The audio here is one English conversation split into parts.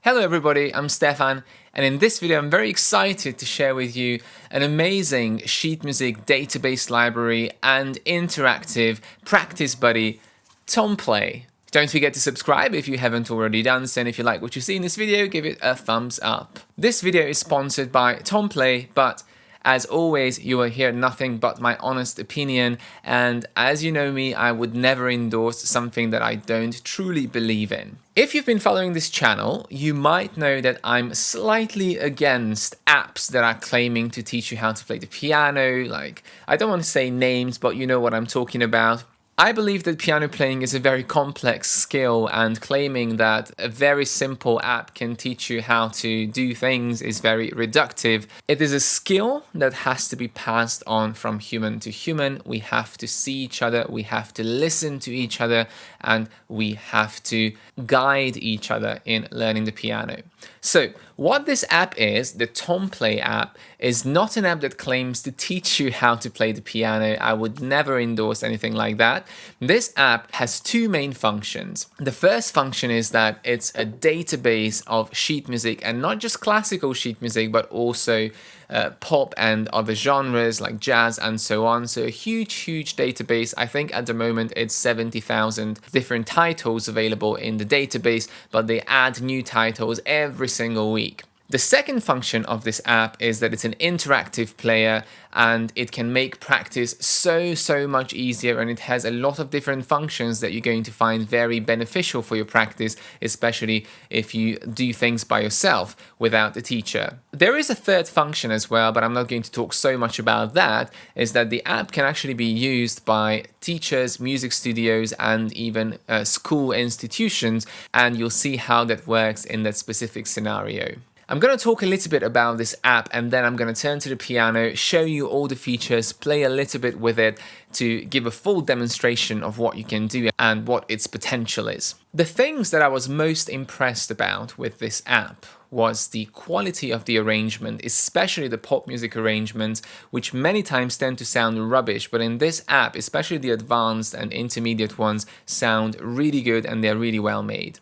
Hello everybody, I'm Stefan, and in this video I'm very excited to share with you an amazing sheet music database library and interactive practice buddy, Tomplay. Don't forget to subscribe if you haven't already done so, and if you like what you see in this video, give it a thumbs up. This video is sponsored by Tomplay, but as always, you will hear nothing but my honest opinion, and as you know me, I would never endorse something that I don't truly believe in. If you've been following this channel, you might know that I'm slightly against apps that are claiming to teach you how to play the piano. Like, I don't want to say names, but you know what I'm talking about. I believe that piano playing is a very complex skill, and claiming that a very simple app can teach you how to do things is very reductive. It is a skill that has to be passed on from human to human. We have to see each other, we have to listen to each other, and we have to guide each other in learning the piano. So what this app is, the Tomplay app, is not an app that claims to teach you how to play the piano. I would never endorse anything like that. This app has two main functions. The first function is that it's a database of sheet music, and not just classical sheet music, but also pop and other genres like jazz and so on. So a huge database. I think at the moment it's 70,000 different titles available in the database, but they add new titles every single week. The second function of this app is that it's an interactive player, and it can make practice so much easier, and it has a lot of different functions that you're going to find very beneficial for your practice, especially if you do things by yourself without a teacher. There is a third function as well, but I'm not going to talk so much about that, is that the app can actually be used by teachers, music studios, and even school institutions, and you'll see how that works in that specific scenario. I'm going to talk a little bit about this app, and then I'm going to turn to the piano, show you all the features, play a little bit with it to give a full demonstration of what you can do and what its potential is. The things that I was most impressed about with this app was the quality of the arrangement, especially the pop music arrangements, which many times tend to sound rubbish, but in this app, especially the advanced and intermediate ones, sound really good and they're really well made.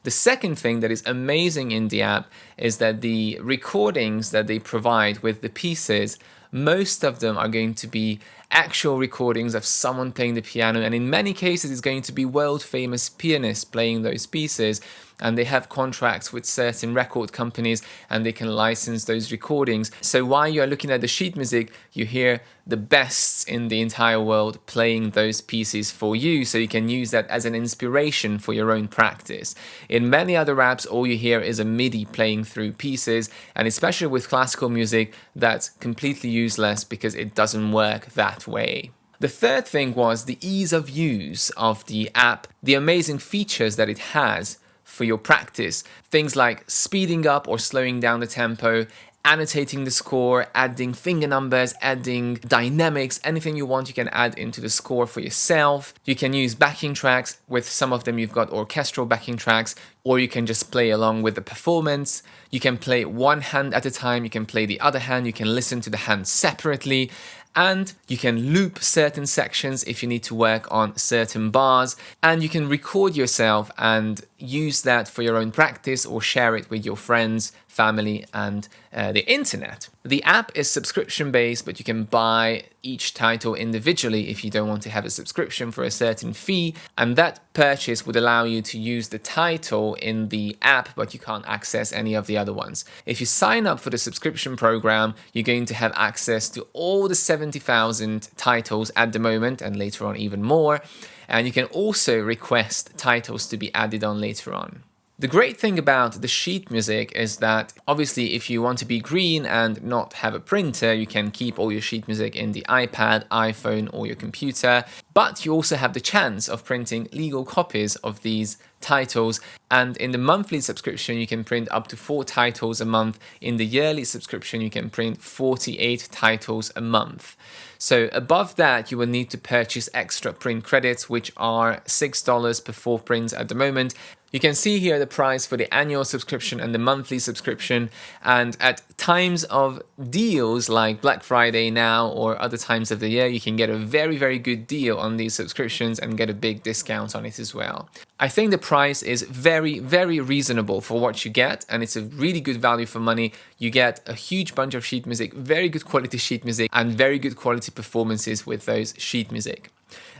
The second thing that is amazing in the app is that the recordings that they provide with the pieces, most of them are going to be actual recordings of someone playing the piano, and in many cases it's going to be world famous pianists playing those pieces, and they have contracts with certain record companies and they can license those recordings. So while you're looking at the sheet music, you hear the bests in the entire world playing those pieces for you, so you can use that as an inspiration for your own practice. In many other apps, all you hear is a MIDI playing through pieces, and especially with classical music, that's completely useless because it doesn't work that way. The third thing was the ease of use of the app, the amazing features that it has for your practice. Things like speeding up or slowing down the tempo, annotating the score, adding finger numbers, adding dynamics, anything you want you can add into the score for yourself. You can use backing tracks. With some of them you've got orchestral backing tracks, or you can just play along with the performance. You can play one hand at a time, you can play the other hand, you can listen to the hands separately, and you can loop certain sections if you need to work on certain bars, and you can record yourself and use that for your own practice or share it with your friends, family, and the internet. The app is subscription based, but you can buy each title individually if you don't want to have a subscription for a certain fee, and that purchase would allow you to use the title in the app, but you can't access any of the other ones. If you sign up for the subscription program, you're going to have access to all the 70,000 titles at the moment, and later on even more, and you can also request titles to be added on later on. The great thing about the sheet music is that obviously if you want to be green and not have a printer, you can keep all your sheet music in the iPad, iPhone, or your computer, but you also have the chance of printing legal copies of these titles, and in the monthly subscription you can print up to 4 titles a month. In the yearly subscription you can print 48 titles a month. So above that you will need to purchase extra print credits, which are $6 per 4 prints at the moment. You can see here the price for the annual subscription and the monthly subscription, and at times of deals like Black Friday now or other times of the year, you can get a very good deal on these subscriptions and get a big discount on it as well. I think the price is very, very reasonable for what you get, and it's a really good value for money. You get a huge bunch of sheet music, very good quality sheet music, and very good quality performances with those sheet music.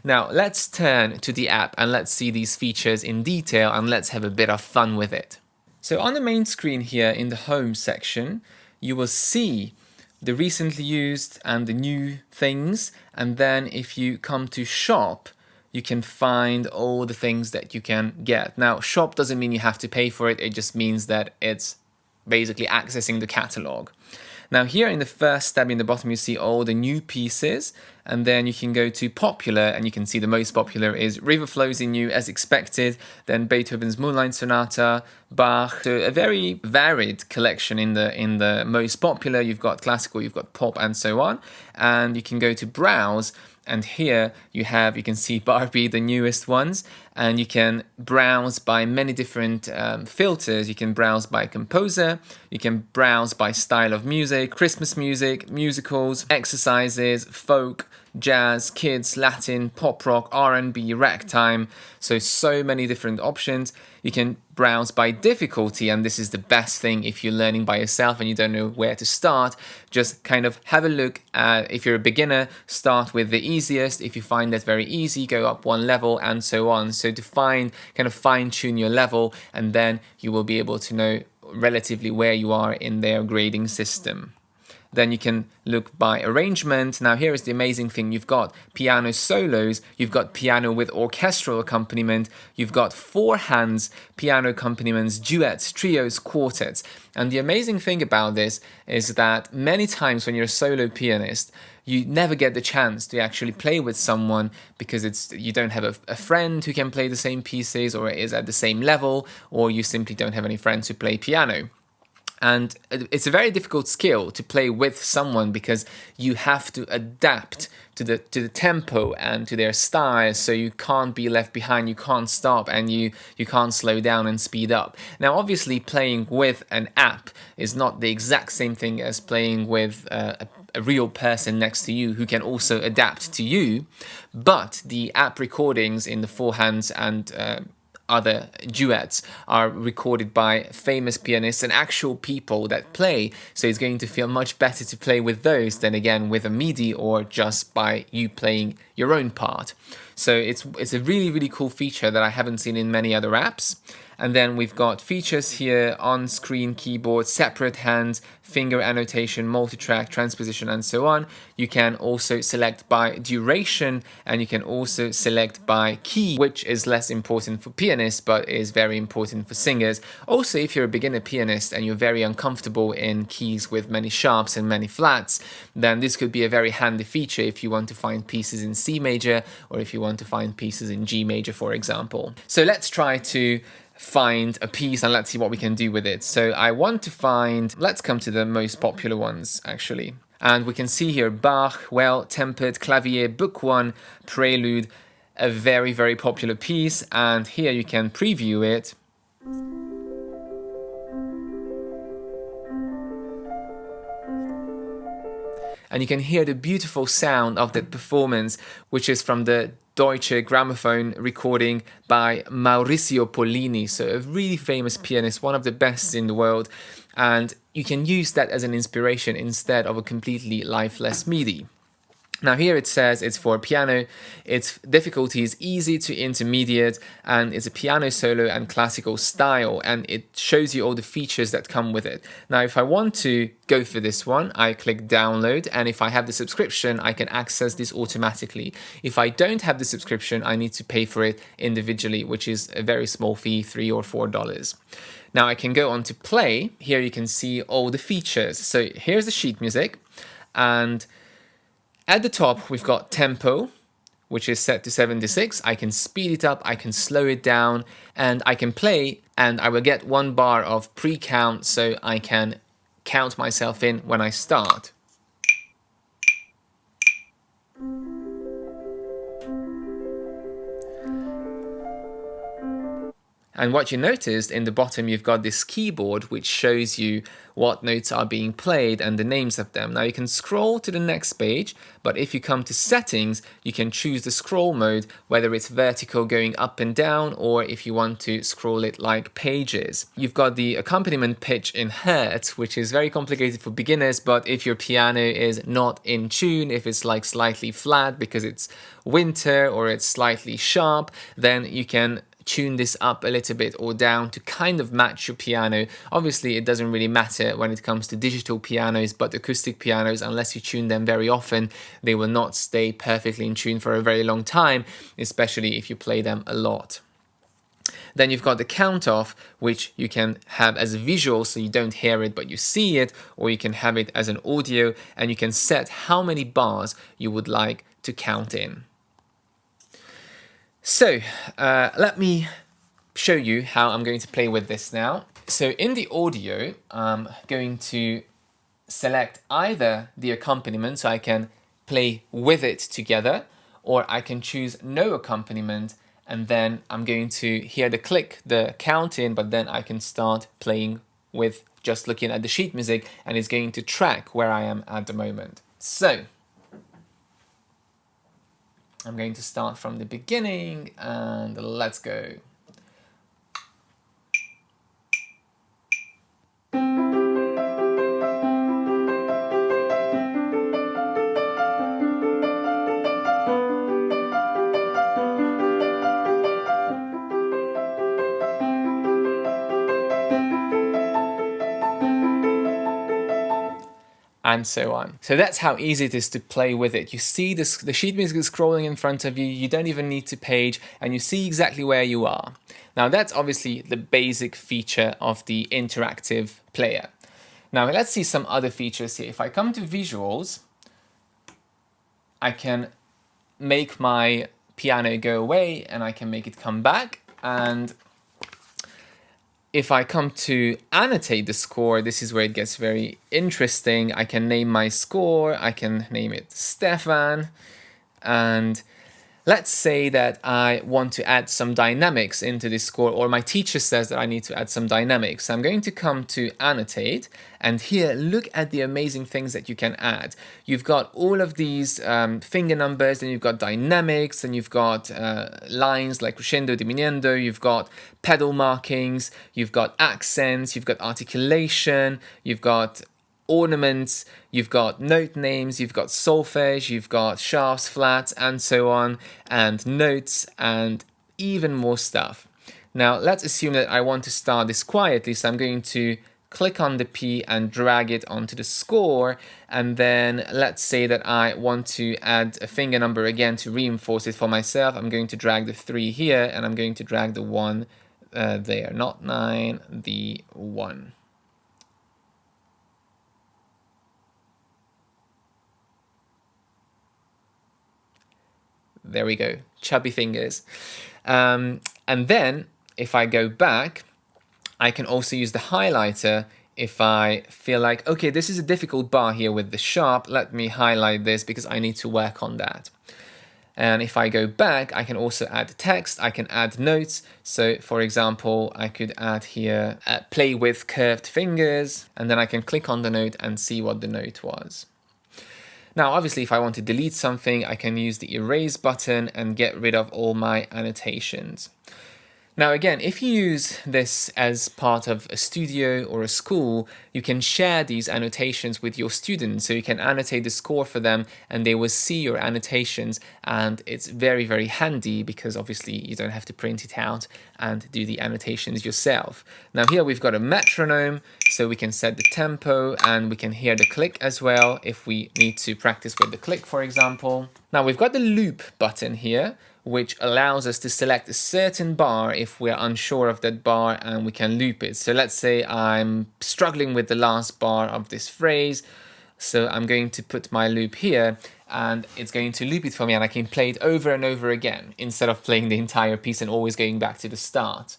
Now let's turn to the app and let's see these features in detail, and let's have a bit of fun with it. So on the main screen here in the home section, you will see the recently used and the new things, and then if you come to shop, you can find all the things that you can get. Now, shop doesn't mean you have to pay for it, it just means that it's basically accessing the catalog. Now here in the first tab in the bottom, you see all the new pieces, and then you can go to popular, and you can see the most popular is River Flows in You as expected, then Beethoven's Moonlight Sonata, Bach. So a very varied collection in the most popular. You've got classical, you've got pop, and so on. And you can go to browse, and here you can see Barbie, the newest ones, and you can browse by many different filters. You can browse by composer, you can browse by style of music, Christmas music, musicals, exercises, folk, jazz, kids, Latin, pop rock, R&B, ragtime. So many different options. You can browse by difficulty, and this is the best thing if you're learning by yourself and you don't know where to start. Just kind of have a look at, if you're a beginner, start with the easiest. If you find that very easy, go up one level, and so on. So to kind of fine tune your level, and then you will be able to know relatively where you are in their grading system. Then you can look by arrangement. Now here is the amazing thing. You've got piano solos, you've got piano with orchestral accompaniment, you've got four hands piano accompaniments, duets, trios, quartets. And the amazing thing about this is that many times when you're a solo pianist, you never get the chance to actually play with someone because you don't have a friend who can play the same pieces or is at the same level, or you simply don't have any friends who play piano. And it's a very difficult skill to play with someone because you have to adapt to the tempo and to their style, so you can't be left behind, you can't stop, and you can't slow down and speed up. Now obviously playing with an app is not the exact same thing as playing with a real person next to you who can also adapt to you, but the app recordings in the four hands and other duets are recorded by famous pianists and actual people that play, so it's going to feel much better to play with those than again with a MIDI or just by you playing your own part. So it's a really, really cool feature that I haven't seen in many other apps. And then we've got features here: on-screen keyboard, separate hands, finger annotation, multi-track, transposition, and so on. You can also select by duration, and you can also select by key, which is less important for pianists, but is very important for singers. Also, if you're a beginner pianist and you're very uncomfortable in keys with many sharps and many flats, then this could be a very handy feature if you want to find pieces in C major, or if you want to find pieces in G major, for example. So let's try to find a piece and let's see what we can do with it. So I want to find, let's come to the most popular ones actually. And we can see here Bach, well-tempered clavier, book 1, prelude, a very, very popular piece. And here you can preview it. And you can hear the beautiful sound of that performance, which is from the Deutsche Grammophon recording by Maurizio Pollini, so a really famous pianist, one of the best in the world, and you can use that as an inspiration instead of a completely lifeless MIDI. Now here it says it's for piano, its difficulty is easy to intermediate, and it's a piano solo and classical style, and it shows you all the features that come with it. Now if I want to go for this one, I click download, and if I have the subscription, I can access this automatically. If I don't have the subscription, I need to pay for it individually, which is a very small fee, $3 or $4. Now I can go on to play. Here you can see all the features. So here's the sheet music, and at the top, we've got tempo, which is set to 76. I can speed it up, I can slow it down, and I can play, and I will get 1 bar of pre-count, so I can count myself in when I start. And what you noticed in the bottom, you've got this keyboard which shows you what notes are being played and the names of them. Now you can scroll to the next page, but if you come to settings, you can choose the scroll mode, whether it's vertical going up and down, or if you want to scroll it like pages. You've got the accompaniment pitch in hertz, which is very complicated for beginners, but if your piano is not in tune, if it's like slightly flat because it's winter or it's slightly sharp, then you can tune this up a little bit or down to kind of match your piano. Obviously, it doesn't really matter when it comes to digital pianos, but acoustic pianos, unless you tune them very often, they will not stay perfectly in tune for a very long time, especially if you play them a lot. Then you've got the count off, which you can have as a visual so you don't hear it but you see it, or you can have it as an audio, and you can set how many bars you would like to count in. So let me show you how I'm going to play with this now. So in the audio, I'm going to select either the accompaniment, so I can play with it together, or I can choose no accompaniment, and then I'm going to hear the click, the count in, but then I can start playing with just looking at the sheet music, and it's going to track where I am at the moment. So I'm going to start from the beginning, and let's go. And so on. So that's how easy it is to play with it. You see this, the sheet music is scrolling in front of you, you don't even need to page, and you see exactly where you are. Now that's obviously the basic feature of the interactive player. Now let's see some other features here. If I come to visuals, I can make my piano go away and I can make it come back, and if I come to annotate the score, this is where it gets very interesting. I can name my score, I can name it Stefan, and let's say that I want to add some dynamics into this score, or my teacher says that I need to add some dynamics. So I'm going to come to annotate, and here look at the amazing things that you can add. You've got all of these finger numbers, and you've got dynamics, and you've got lines like crescendo, diminuendo, you've got pedal markings, you've got accents, you've got articulation, you've got ornaments, you've got note names, you've got solfege, you've got sharps, flats, and so on, and notes, and even more stuff. Now let's assume that I want to start this quietly, so I'm going to click on the P and drag it onto the score, and then let's say that I want to add a finger number again to reinforce it for myself. I'm going to drag the 3 here, and I'm going to drag the 1 there, not 9, the 1. There we go, chubby fingers. And then if I go back, I can also use the highlighter if I feel like, okay, this is a difficult bar here with the sharp, let me highlight this because I need to work on that. And if I go back, I can also add text, I can add notes. So for example, I could add here, play with curved fingers, and then I can click on the note and see what the note was. Now, obviously, if I want to delete something, I can use the erase button and get rid of all my annotations. Now again, if you use this as part of a studio or a school, you can share these annotations with your students, so you can annotate the score for them and they will see your annotations, and it's very, very handy because obviously you don't have to print it out and do the annotations yourself. Now here we've got a metronome, so we can set the tempo and we can hear the click as well if we need to practice with the click, for example. Now we've got the loop button here, which allows us to select a certain bar if we're unsure of that bar, and we can loop it. So let's say I'm struggling with the last bar of this phrase, so I'm going to put my loop here and it's going to loop it for me, and I can play it over and over again instead of playing the entire piece and always going back to the start.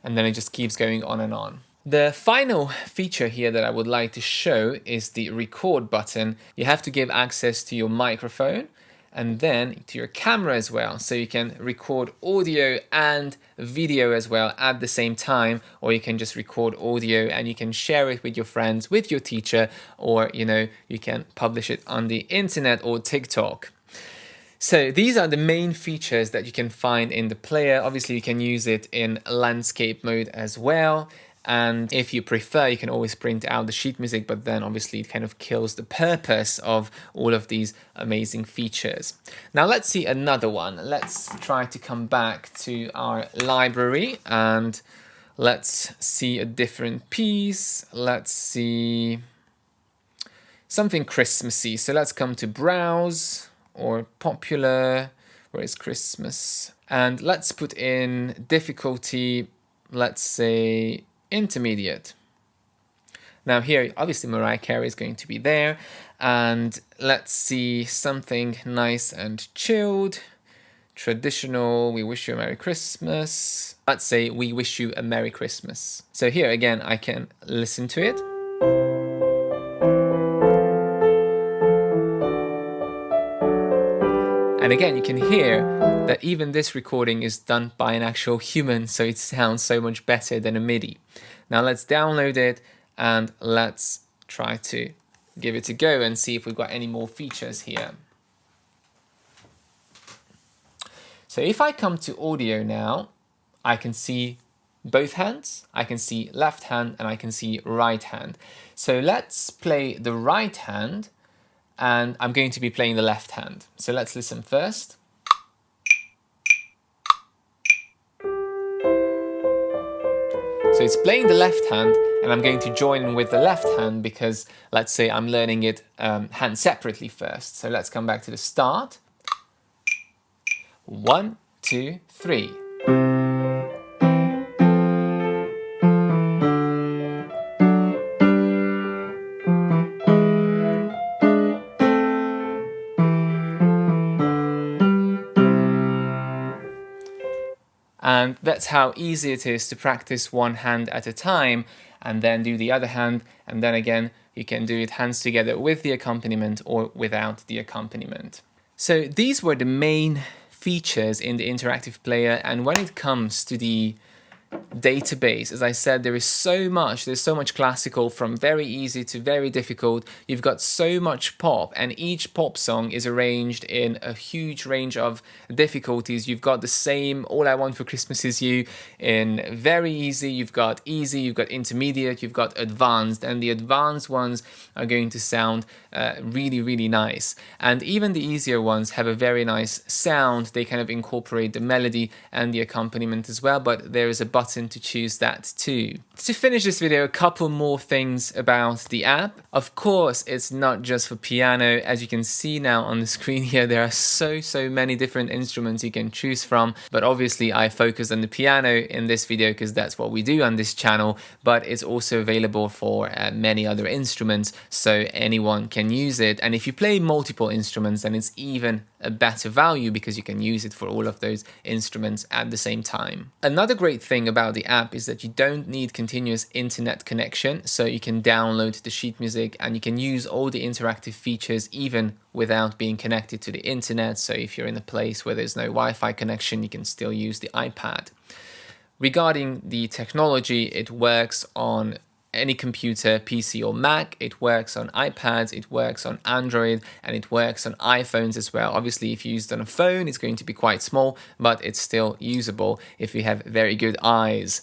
And then it just keeps going on and on. The final feature here that I would like to show is the record button. You have to give access to your microphone and then to your camera as well, so you can record audio and video as well at the same time, or you can just record audio and you can share it with your friends, with your teacher, or you can publish it on the internet or TikTok. So these are the main features that you can find in the player. Obviously you can use it in landscape mode as well. And if you prefer, you can always print out the sheet music, but then obviously it kind of kills the purpose of all of these amazing features. Now let's see another one. Let's try to come back to our library and let's see a different piece. Let's see something Christmassy. So let's come to Browse or Popular. Where is Christmas? And let's put in difficulty, let's say Intermediate. Now here, obviously Mariah Carey is going to be there. And let's see something nice and chilled. Traditional, We Wish You a Merry Christmas. Let's say We Wish You a Merry Christmas. So here again, I can listen to it. And again, you can hear that even this recording is done by an actual human, so it sounds so much better than a MIDI. Now let's download it and let's try to give it a go and see if we've got any more features here. So if I come to audio now, I can see both hands, I can see left hand and I can see right hand. So let's play the right hand. And I'm going to be playing the left hand. So let's listen first. So it's playing the left hand and I'm going to join in with the left hand because let's say I'm learning it hand separately first. So let's come back to the start. 1, 2, 3. And that's how easy it is to practice one hand at a time and then do the other hand. And then again, you can do it hands together with the accompaniment or without the accompaniment. So these were the main features in the interactive player. And when it comes to the database, as I said, there's so much classical, from very easy to very difficult. You've got so much pop, and each pop song is arranged in a huge range of difficulties. You've got the same All I Want for Christmas Is You in very easy, you've got intermediate, you've got advanced, and the advanced ones are going to sound really nice. And even the easier ones have a very nice sound. They kind of incorporate the melody and the accompaniment as well, but there is a button to choose that too. To finish this video, a couple more things about the app. Of course, it's not just for piano. As you can see now on the screen here, there are so many different instruments you can choose from, but obviously I focus on the piano in this video because that's what we do on this channel, but it's also available for many other instruments, so anyone can use it. And if you play multiple instruments, then it's even a better value because you can use it for all of those instruments at the same time. Another great thing about the app is that you don't need continuous internet connection, so you can download the sheet music and you can use all the interactive features even without being connected to the internet. So if you're in a place where there's no Wi-Fi connection, you can still use the iPad. Regarding the technology, it works on any computer, PC or Mac. It works on iPads, it works on Android, and it works on iPhones as well. Obviously, if you use it on a phone, it's going to be quite small, but it's still usable if you have very good eyes.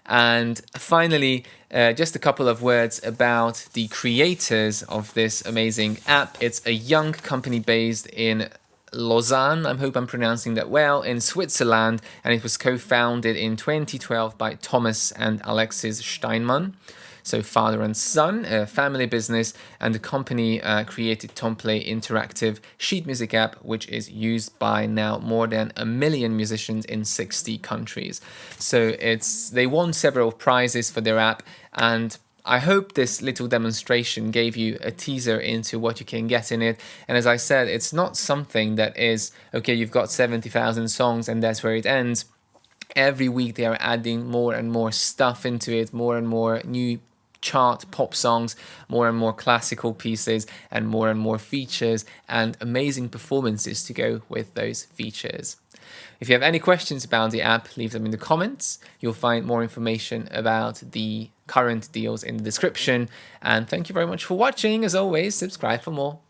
And finally, just a couple of words about the creators of this amazing app. It's a young company based in Lausanne, I hope I'm pronouncing that well, in Switzerland, and it was co-founded in 2012 by Thomas and Alexis Steinmann. So father and son, a family business, and the company created Tomplay interactive sheet music app, which is used by now more than 1 million musicians in 60 countries. So they won several prizes for their app, and I hope this little demonstration gave you a teaser into what you can get in it. And as I said, it's not something that is, okay, you've got 70,000 songs and that's where it ends. Every week they are adding more and more stuff into it, more and more new chart pop songs, more and more classical pieces, and more features and amazing performances to go with those features. If you have any questions about the app, leave them in the comments. You'll find more information about the current deals in the description. And thank you very much for watching. As always, subscribe for more.